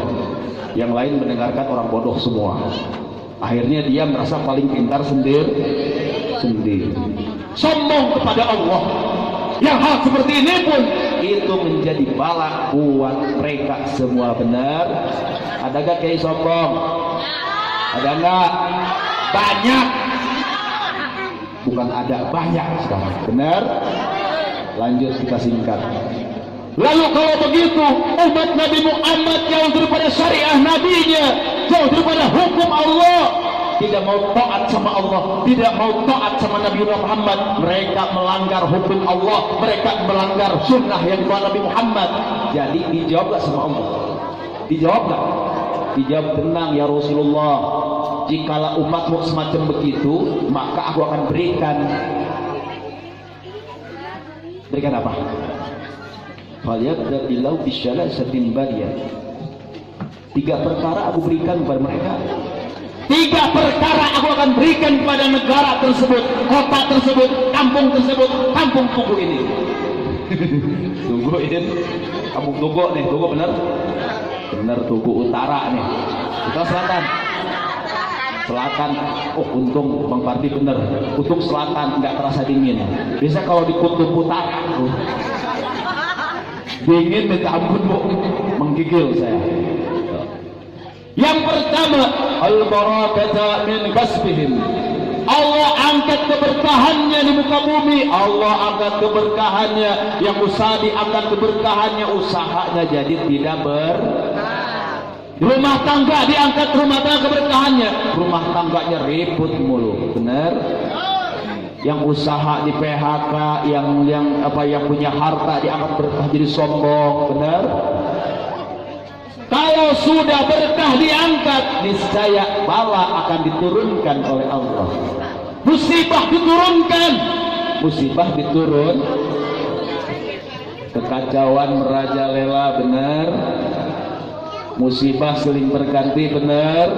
Yang lain mendengarkan orang bodoh semua. Akhirnya dia merasa paling pintar sendiri. Sombong kepada Allah. Yang hal seperti ini pun itu menjadi bala buat mereka semua, benar? Ada gak kayak sombong? Ada enggak? Banyak. Bukan ada, banyak sekarang, benar? Lanjut kita singkat. Lalu kalau begitu, umat Nabi Muhammad jauh daripada syariah nabinya, jauh daripada hukum Allah, tidak mau taat sama Allah, tidak mau taat sama Nabi Muhammad. Mereka melanggar hukum Allah, mereka melanggar sunnah yang dibawa Nabi Muhammad. Jadi dijawab sama Allah. Dijawab gak? Dijawab, tenang ya Rasulullah, jikalau umatmu semacam begitu, maka aku akan berikan apa? Falyabda bilau bisyalasatin bariyah. 3 perkara aku berikan kepada mereka. 3 perkara aku akan berikan kepada negara tersebut, kota tersebut, kampung tersebut, kampung Tugu ini. Tugu ini, kampung Tugu nih, Tugu bener? Bener, Tugu Utara nih. Kita selatan. Selatan. Oh, untung Bang Pardi bener. Untung selatan, nggak terasa dingin. Biasa kalau di kutub utara, dingin minta ampun bu, menggigil saya. Yang pertama, al-barakata min kasbihim. Allah angkat keberkahannya di muka bumi. Allah angkat keberkahannya. Yang usaha diangkat keberkahannya, usahanya jadi tidak rumah tangga diangkat, rumah tangga keberkahannya. Rumah tangganya ribut mulu, benar? Yang usaha di PHK, yang punya harta diangkat berkah jadi sombong, benar? Kalau sudah berkah diangkat, niscaya bala akan diturunkan oleh Allah. Musibah diturunkan, musibah diturun, kekacauan merajalela, benar? Musibah seling berganti, benar?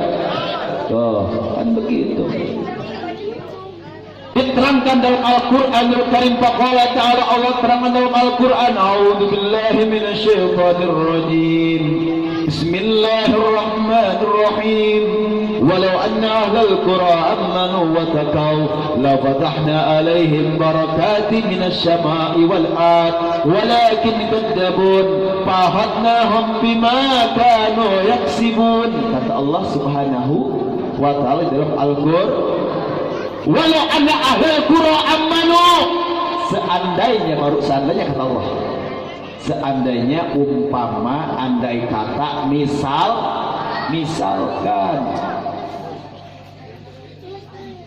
Tuh, kan begitu. Diterangkan dalam Al-Qur'anul Karim, faqala ta'ala, Allah terangkan dalam Al-Qur'an, a'udzubillahi minasyaitonir rajim. Bismillahirrahmanirrahim. Walau anna ahlal qura amanu wa taqaw la fatahna alaihim barakatin minasy syama'i wal ard walakin kadzdzabun fahadnahum bima kanu yaksibun. Kata Allah Subhanahu wa taala dalam Al-Qur'an, walau anna ahlal qura amanu, seandainya, baru seandainya kata Allah, seandainya, umpama, andai kata, misalkan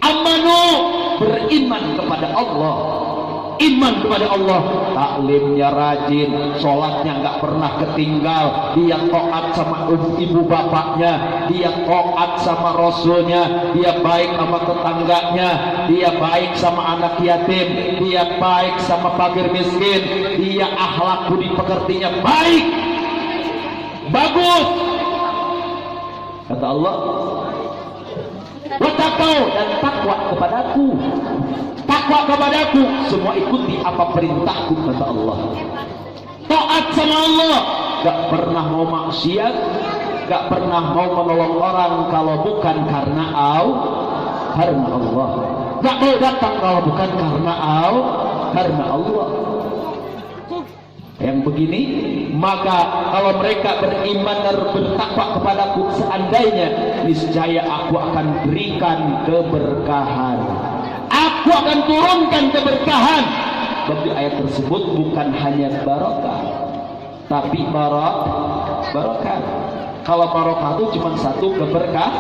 amanu, beriman kepada Allah, iman kepada Allah, taklimnya rajin, sholatnya nggak pernah ketinggal, dia taat sama ibu bapaknya, dia taat sama rasulnya, dia baik sama tetangganya, dia baik sama anak yatim, dia baik sama fakir miskin, dia akhlak budi pekertinya baik, bagus. Kata Allah, wattaqau, dan takwa kepadaku. Takwa kepadaku, semua ikuti apa perintahku, kata Allah. Taat sama Allah, gak pernah mau maksiat, gak pernah mau menolong orang kalau bukan karena Allah. Gak mau datang kalau bukan karena Allah. Yang begini, maka kalau mereka beriman dan bertakwa kepadaku, seandainya, niscaya aku akan berikan keberkahan, aku akan turunkan keberkahan. Berarti ayat tersebut bukan hanya barokah, tapi barokah. Kalau barokah itu cuma satu, keberkah.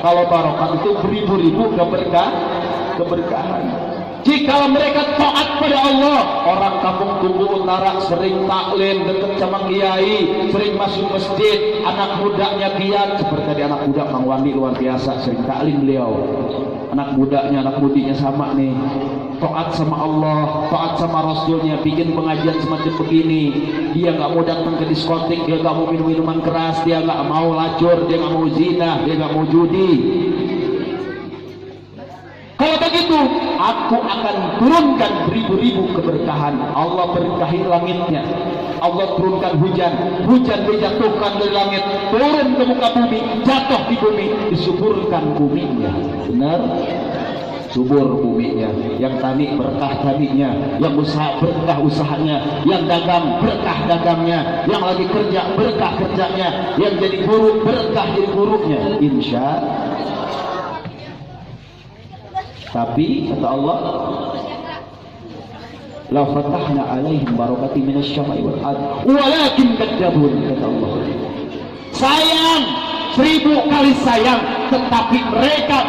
Kalau barokah itu beribu-ribu keberkahan. Jika mereka taat pada Allah, orang kampung Tugu Utara sering taklim, dekat sama kiai, sering masuk masjid, anak mudanya giat, seperti tadi anak muda Bang Wandi luar biasa, sering taklim beliau. Anak mudanya, anak mudinya sama nih, taat sama Allah, taat sama Rasulnya, bikin pengajian semacam begini. Dia nggak mau datang ke diskotik, dia nggak mau minum minuman keras, dia nggak mau lacur, dia nggak mau zina, dia nggak mau judi. Kalau begitu, aku akan turunkan beribu-ribu keberkahan. Allah berkahi langitnya, Allah turunkan hujan, hujan dijatuhkan dari langit, turun ke muka bumi, jatuh di bumi, disuburkan buminya. Benar? Subur buminya. Yang tani berkah taninya, yang usaha berkah usahanya, yang dagang berkah dagangnya, yang lagi kerja berkah kerjanya, yang jadi guru berkah jadi gurunya. Insya. Tapi kata Allah, la fatahna alaihim barakati minasy syama'i wal ard walakin kadzdzabun, kata Allah. Sayang, 1000 kali sayang, tetapi mereka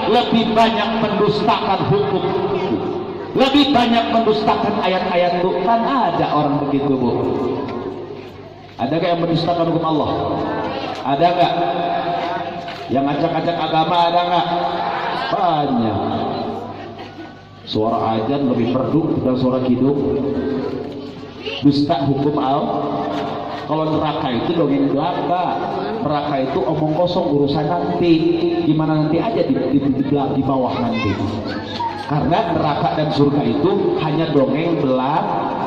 lebih banyak mendustakan hukum, lebih banyak mendustakan ayat-ayat itu. Kan ada orang begitu, Bu. Ada gak yang mendustakan hukum Allah? Ada gak? Yang acak-acak agama ada gak? Banyak. Suara azan lebih merdu dan suara kidung. Dusta hukum Allah. Kalau neraka itu dongeng belaka. Neraka itu omong kosong, urusan nanti. Gimana nanti aja di bawah nanti. Karena neraka dan surga itu hanya dongeng belaka.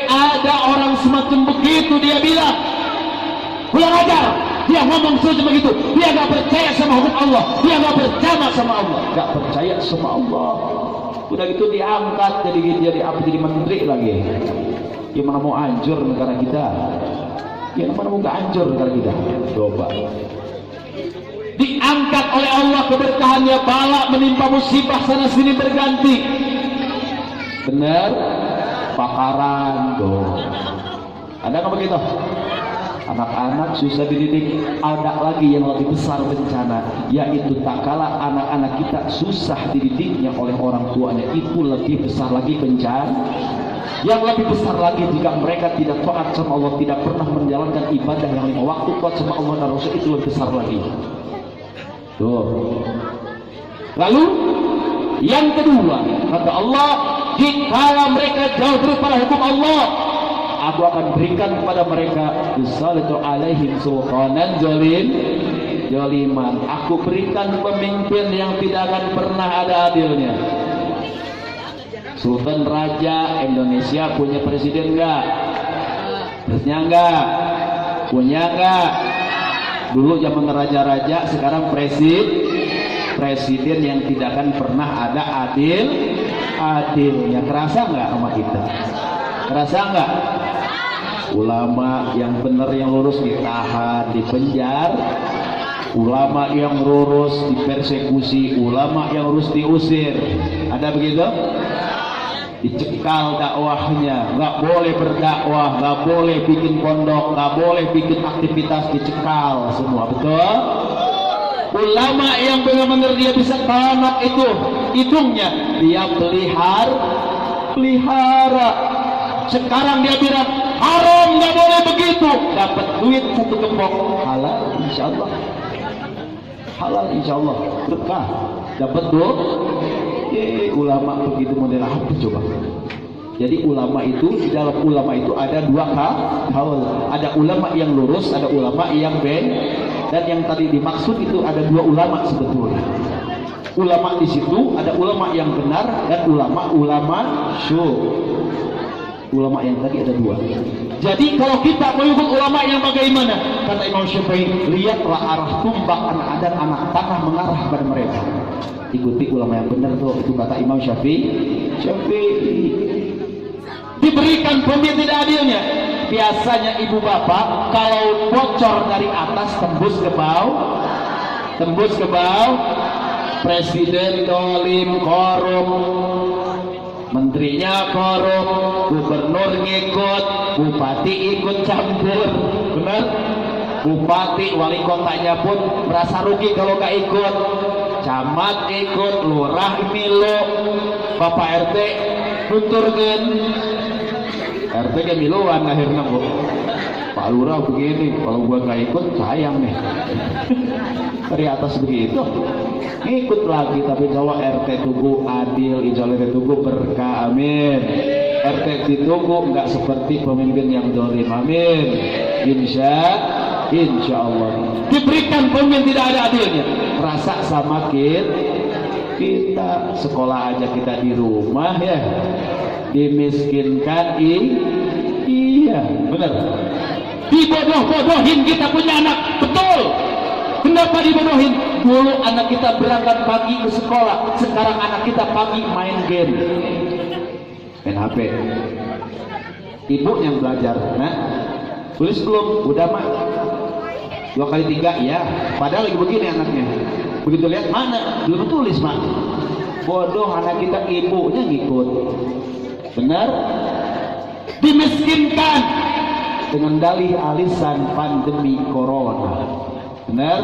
Ada orang semacam begitu, dia bilang kurang ajar. Dia ngomong seperti begitu. Dia gak percaya sama hukum Allah. Dia gak percaya sama Allah. Gak percaya sama Allah. Udah gitu diangkat jadi menteri lagi. Gimana mau hancur negara kita? Gimana mau gak hancur negara kita? Coba. Diangkat oleh Allah keberkahannya, bala menimpa musibah sana sini berganti. Benar? Pakaran tuh. Ada nggak begitu? Anak-anak susah dididik. Ada lagi yang lebih besar bencana, yaitu tak kala anak-anak kita susah dididiknya oleh orang tuanya, itu lebih besar lagi bencana. Yang lebih besar lagi jika mereka tidak taat sama Allah, tidak pernah menjalankan ibadah yang 5 waktu, taat sama Allah dan Rasul, itu lebih besar lagi. Tuh. Lalu yang kedua, kata Allah, jika mereka jauh daripada hukum Allah, aku akan berikan kepada mereka usalitu alaihim sultanan jaliman. Aku berikan pemimpin yang tidak akan pernah ada adilnya. Sultan Raja Indonesia punya presiden enggak? Punya enggak? Punya enggak? Dulu zaman raja-raja, sekarang presiden yang tidak akan pernah ada adilnya. Kerasa enggak sama kita? Kerasa enggak? Ulama yang benar, yang lurus ditahan, dipenjara. Ulama yang lurus dipersekusi, ulama yang lurus diusir. Ada begitu? Dicekal dakwahnya, nggak boleh berdakwah, nggak boleh bikin pondok, nggak boleh bikin aktivitas, dicekal semua. Betul? Ulama yang benar-benar dia bisa tanak itu hidungnya, dia pelihara. Sekarang dia bilang haram, nggak boleh begitu. Dapat duit 1 gembok, halal insyaallah. Halal insyaallah, berkah. Dapat duit. Ulama begitu model apa coba? Jadi ulama itu, di dalam ulama itu ada 2 kaul. Ada ulama yang lurus, ada ulama yang dan yang tadi dimaksud itu ada 2 ulama sebetulnya. Ulama di situ ada ulama yang benar dan ulama ulama yang tadi ada 2. Jadi kalau kita mengikut ulama yang bagaimana? Kata Imam Syafi'i, lihatlah arah tumbak anak tanah mengarah pada mereka. Ikuti ulama yang benar tuh, itu kata Imam Syafi'i. Diberikan pemimpin tidak adilnya. Biasanya ibu bapak kalau bocor dari atas tembus ke bawah, presiden dolim, korup, menterinya korup, gubernur ngikut, bupati ikut campur, benar? Bupati, wali kotanya pun merasa rugi kalau gak ikut. Camat ikut, lurah milu, bapak RT nuturkan. RT ke miluan akhirnya, Bu. Pak lurah begini, kalau gua gak ikut sayang nih. Dari atas begitu ikut lagi, tapi kalau RT tugu adil, insya Allah tugu berkah, amin. RT ditunggu nggak seperti pemimpin yang dolim, amin. Insya Allah diberikan pemimpin tidak ada adilnya. Rasa sama kita sekolah aja kita di rumah ya, dimiskinkan. Iya benar, dibodoh-bodohin kita punya anak. Betul. Kenapa dibodohin? Dulu anak kita berangkat pagi ke sekolah, sekarang anak kita pagi main game, main HP. Ibu yang belajar, nah tulis belum? Udah mak 2 kali 3 ya, padahal lagi begini anaknya. Begitu lihat, mana belum tulis mak. Bodoh anak kita, ibunya ngikut. Benar? Dimiskinkan dengan dalih alisan pandemi corona. Benar?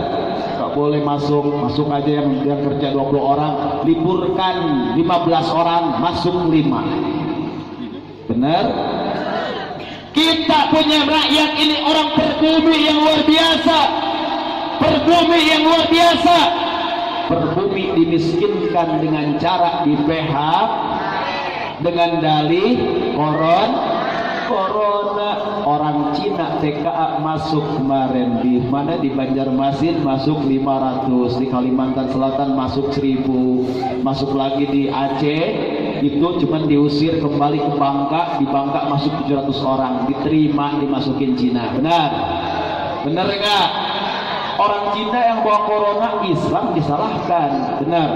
Gak boleh masuk aja yang kerja 20 orang, liburkan 15 orang, masuk 5. Benar? Kita punya rakyat ini orang berbumi yang luar biasa, berbumi yang luar biasa. Berbumi dimiskinkan dengan cara di PH dengan dalih corona. Orang Cina TKA masuk kemarin di mana, di Banjarmasin masuk 500, di Kalimantan Selatan masuk 1000, masuk lagi di Aceh itu cuman diusir kembali ke Bangka, di Bangka masuk 700 orang, diterima dimasukin Cina. Benar enggak? Orang Cina yang bawa corona, Islam disalahkan. Benar?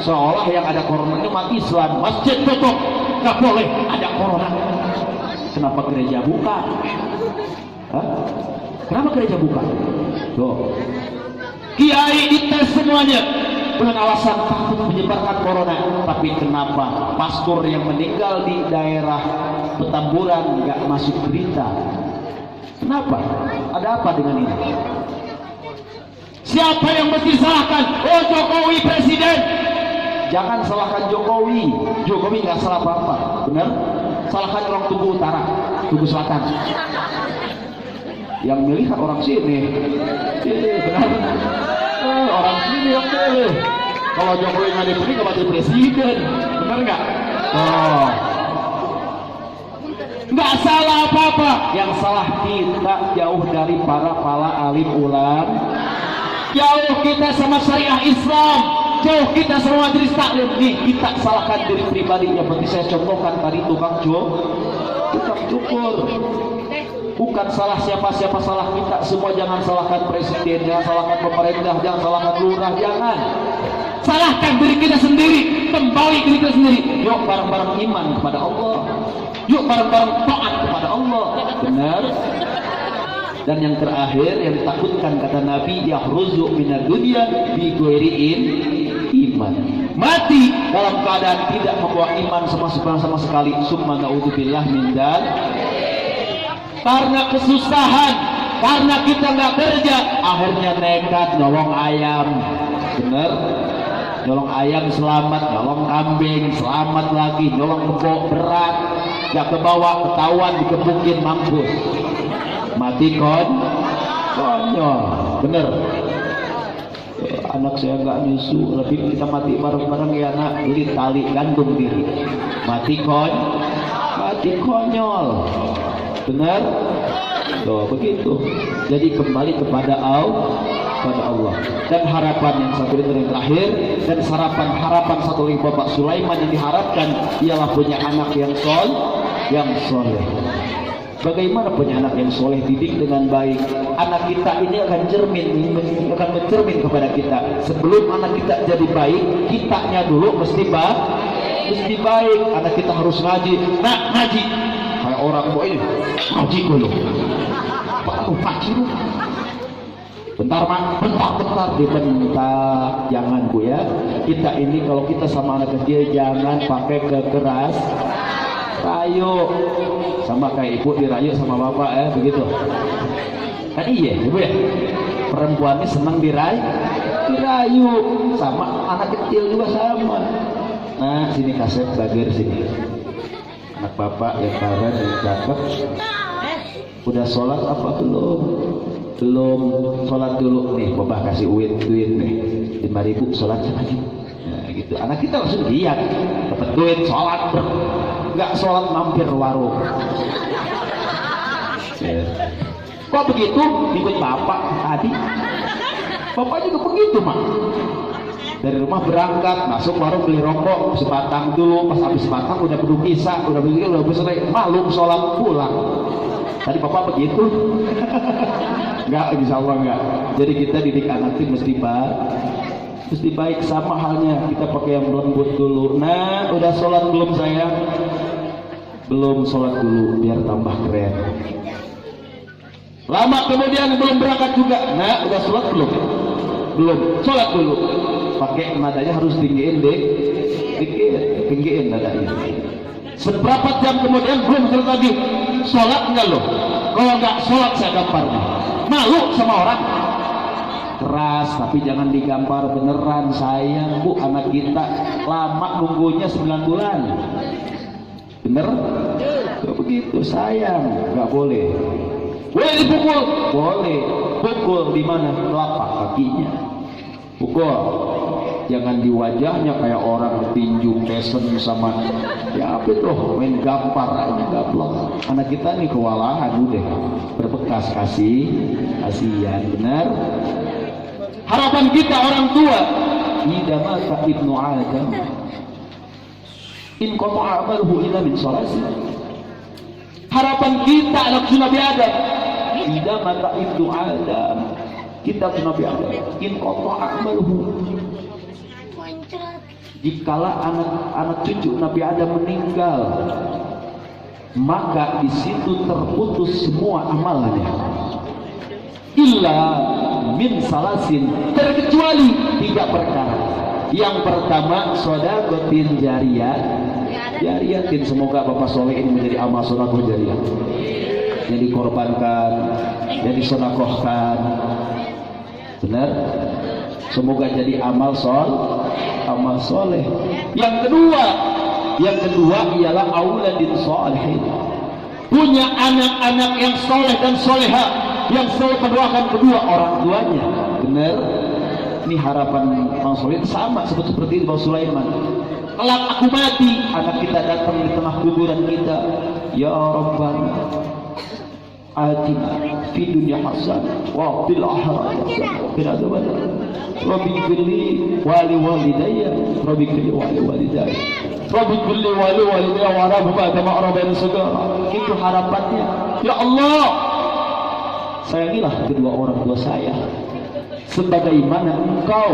Seolah yang ada corona ini umat Islam, masjid tutup, nggak boleh ada corona. Kenapa gereja buka? Hah? Kenapa gereja buka? Tuh. Kiai dites semuanya dengan alasan takut menyebarkan corona. Tapi kenapa pastor yang meninggal di daerah Petamburan nggak masuk berita? Kenapa? Ada apa dengan ini? Siapa yang mesti disalahkan? Oh, Jokowi presiden. Jangan salahkan Jokowi. Jokowi nggak salah apa-apa. Benar? Salahkan orang Tugu Utara, Tugu Selatan. Yang milih kan orang sini. Benar? Orang sini yang milih. Kalau Jokowi nggak dipilih, nggak jadi presiden. Benar nggak? Oh. Nggak salah apa-apa. Yang salah kita jauh dari para alim ulama. Jauh kita sama syariah Islam, jauh kita sama majelis taklim. Nih, kita salahkan diri pribadi. Yang seperti saya contohkan tadi, tukang cukur. Bukan salah siapa-siapa, salah kita semua. Jangan salahkan presiden, jangan salahkan pemerintah, jangan salahkan lurah, jangan. Salahkan diri kita sendiri, kembali diri kita sendiri. Yuk bareng-bareng iman kepada Allah, yuk bareng-bareng taat kepada Allah. Benar? Dan yang terakhir yang ditakutkan kata Nabi, yahruzu minad dunya bi ghairiin iman. Mati dalam keadaan tidak membawa iman sama sekali. Summa na'udzubillah min dzal. Karena kesusahan, karena kita nggak kerja, akhirnya nekat nyolong ayam. Bener? Nyolong ayam selamat, nyolong kambing selamat lagi, nyolong kebo berat, nggak kebawa, ketahuan dikebukin, mampus. Mati konyol. Bener? Anak saya nggak nyusu, lebih kita mati bareng-bareng ya nak, beli tali gantung diri. Mati konyol. Benar? Tuh begitu. Jadi kembali kepada Allah. Dan harapan yang satu ini yang terakhir, dan harapan satu lagi Bapak Sulaiman yang diharapkan ialah punya anak yang soleh. Bagaimana punya anak yang soleh, didik dengan baik. Anak kita ini akan mencermin kepada kita. Sebelum anak kita jadi baik, kitanya dulu mesti baik. Anak kita harus ngaji. Nah, ngaji. Kayak orang boy, ngaji dulu. Ngaji dulu. Bentar dibentak. Jangan Bu ya. Kita ini kalau kita sama anak kecil jangan pakai kekeras. Rayu sama kayak ibu dirayu sama bapak ya, begitu kan? Iya ibu ya, perempuan ini senang dirayu sama anak kecil juga sama. Nah sini kaset bagir sini, anak bapak yang parah yang cakep udah sholat apa belum sholat dulu nih, bapak kasih duit nih 5.000 sholat lagi. Nah gitu, anak kita langsung lihat dapat duit sholat, nggak sholat mampir warung. Kok begitu? Ikut bapak tadi. Bapak juga begitu mak. Dari rumah berangkat, masuk warung beli rokok sebatang dulu. Pas habis sebatang udah duduk isya, udah selesai, maklum sholat pulang. Tadi bapak begitu. Enggak, insya Allah enggak. Jadi kita didik anak itu mesti baik, sama halnya kita pakai yang lembut dulu. Nah, udah sholat belum sayang? Belum, sholat dulu biar tambah keren. Lama kemudian belum berangkat juga. Nah, udah sholat belum? Belum, sholat dulu. Pakai nadanya harus tinggiin tinggiin nadanya. Seberapa jam kemudian belum sholat lagi? Sholat enggak loh? Kalau enggak sholat saya gampar. Malu sama orang. keras tapi jangan digambar beneran. Sayang Bu, anak kita lama nunggunya 9 bulan. Bener? Gak begitu, sayang. Gak boleh. Boleh dipukul? Boleh. Pukul di mana? Telapak kakinya. Pukul. Jangan di wajahnya kayak orang tinju pesen sama ya apa tuh main gampar aja gaplok. Anak kita nih kewalahan udah berbekas kasihan. Benar. Harapan kita orang tua, idza mata ibnu Adam in qata'a amaluhu illa min salasi. Harapan kita anak Nabi Adam, idza mata ibnu Adam, kita Nabi Adam, in qata'a amaluhu, jikalau anak cucu Nabi Adam meninggal, maka di situ terputus semua amalannya. Illa min salasin, terkecuali 3 perkara. Yang pertama, shadaqatin jariyatin. Semoga Bapak Soleh ini menjadi amal sedekah jariyah, yang dikorbankan, yang disedekahkan. Benar? Semoga jadi amal soleh. Yang kedua ialah auladin sholihin, punya anak-anak yang soleh dan soleha, yang selalu mendoakan kedua orang tuanya. Benar? Ini harapan Bang Soleh sama seperti Bang Sulaiman. Kelak aku mati, anak kita datang di tengah kuburan kita, ya Rabbana atina fi dunya hasanah wa fil akhirati hasanah wa qina adzabannar. Rabbi ighfirli wa li walidayya, Rabbi ighfirli wa li walidayya, Rabbi ighfirli wa li walidayya wa rabbana kama rabbayani shaghira. Itu harapannya. Ya Allah, sayangilah kedua orang tua saya sebagaimana Engkau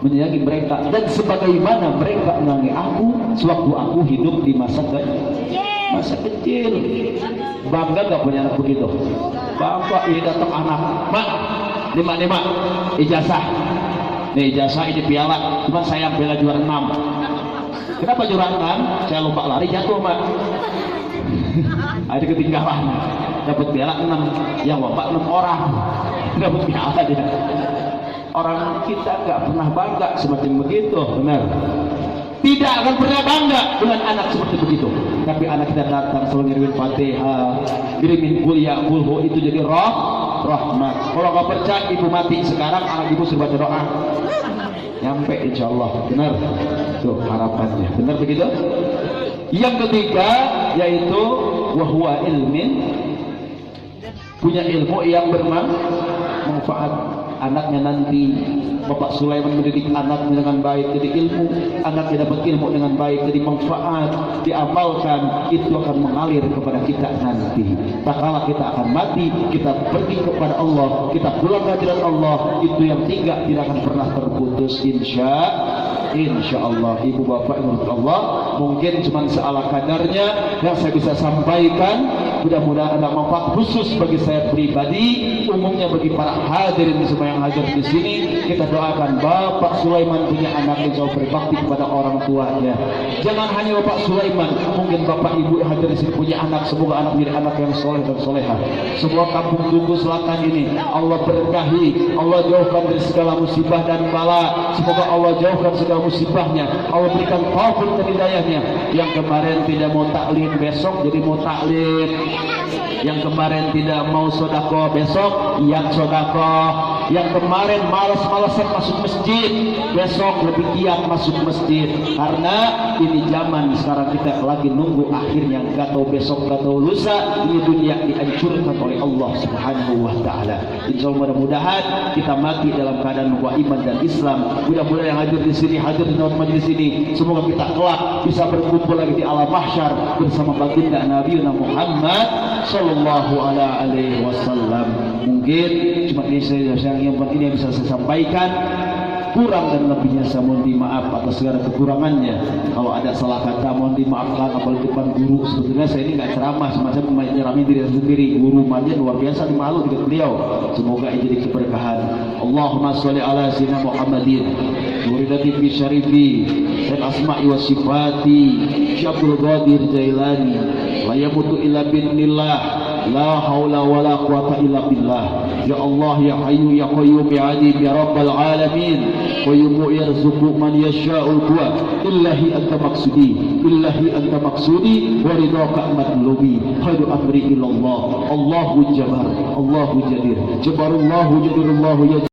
menyayangi mereka, dan sebagaimana mereka menyayangi aku sewaktu aku hidup di masa kecil. Bangga gak punya anak begitu? Bapak ini datang anak, Mak, lima ijazah. Nih ijazah, ini piala, cuma saya piala juara 6. Kenapa juara 6? Saya lomba lari jatuh, Mak. Ada ketinggalan. Dapat piala 6, yang lomba 6 orang dapat piala dia. Orang kita nggak pernah bangga semacam begitu. Benar? Tidak akan pernah bangga dengan anak seperti begitu. Tapi anak kita datang selalu ngirimin Fatihah, ngirimin kuliah kulhu, itu jadi rahmat. Kalau nggak percaya, ibu mati sekarang, anak ibu suruh baca doa, nyampe insya Allah. Benar? Tuh harapannya. Benar begitu? Yang ketiga yaitu wahwa ilmin, punya ilmu yang bermanfaat. Anaknya nanti Bapak Sulaiman mendidik anaknya dengan baik, jadi ilmu, anaknya dapat ilmu dengan baik, jadi manfaat, diamalkan, itu akan mengalir kepada kita nanti. Tak kala kita akan mati, kita pergi kepada Allah, kita pulang ke hadirat Allah, itu yang 3 tidak akan pernah terputus. Insya Allah. Ibu bapak menurut Allah, mungkin cuma seala kadarnya yang saya bisa sampaikan. Mudah-mudahan ada manfaat khusus bagi saya pribadi, umumnya bagi para hadirin semua yang hadir di sini. Kita doakan Bapak Sulaiman punya anak yang jauh berbakti kepada orang tuanya. Jangan hanya Bapak Sulaiman, mungkin Bapak Ibu yang hadir di sini punya anak. Semoga anak menjadi anak yang soleh dan soleha. Semua kampung Tugu Selatan ini Allah berkahi, Allah jauhkan dari segala musibah dan bala. Semoga Allah jauhkan segala musibahnya, Allah berikan taufik dan hidayahnya. Yang kemarin tidak mau taklim, besok jadi mau taklim. Yang kemarin tidak mau sodako, besok yang sodako. Yang kemarin malas-malasan masuk masjid, besok lebih giat masuk masjid. Karena ini zaman sekarang, kita lagi nunggu akhirnya, gak tahu besok, gak tahu lusa, ini dunia dihancurkan oleh Allah Subhanahu wa ta'ala. Insya Allah mudah-mudahan kita mati dalam keadaan bahwa iman dan Islam. Mudah-mudahan yang hadir di sini, hadir di dalam majelis ini, semoga kita kelak bisa berkumpul lagi di alam mahsyar bersama baginda Nabi Muhammad sallallahu alaihi wasallam. Mungkin cuma ini yang penting yang bisa saya sampaikan. Kurang dan lebihnya saya mohon maaf atas segala kekurangannya. Kalau ada salah kata mohon dimaafkan, apalagi depan guru. Sebetulnya saya ini nggak ceramah, semacam menyerami diri sendiri. Guru manja luar biasa, dimalu dengan beliau. Semoga ini jadi keberkahan. Allahumma sholli ala sayyidina Muhammadin muridati fi syarifi dan asma'i wa sifati Syabdul Qadir Jailani la yamutu illa binillah La haula wala quwata illa billah. Ya Allah ya Hayyu ya Qayyum ya Adim ya Rabbal alamin. Qayyum yarzuqu man yasha'u wa illahi anta maqsudi. Illahi anta maqsudi wa ridaka matlubi. Khairu amri ila Allah. Allahu jabar, Allahu jadir. Jabarullahu jadirullahu ya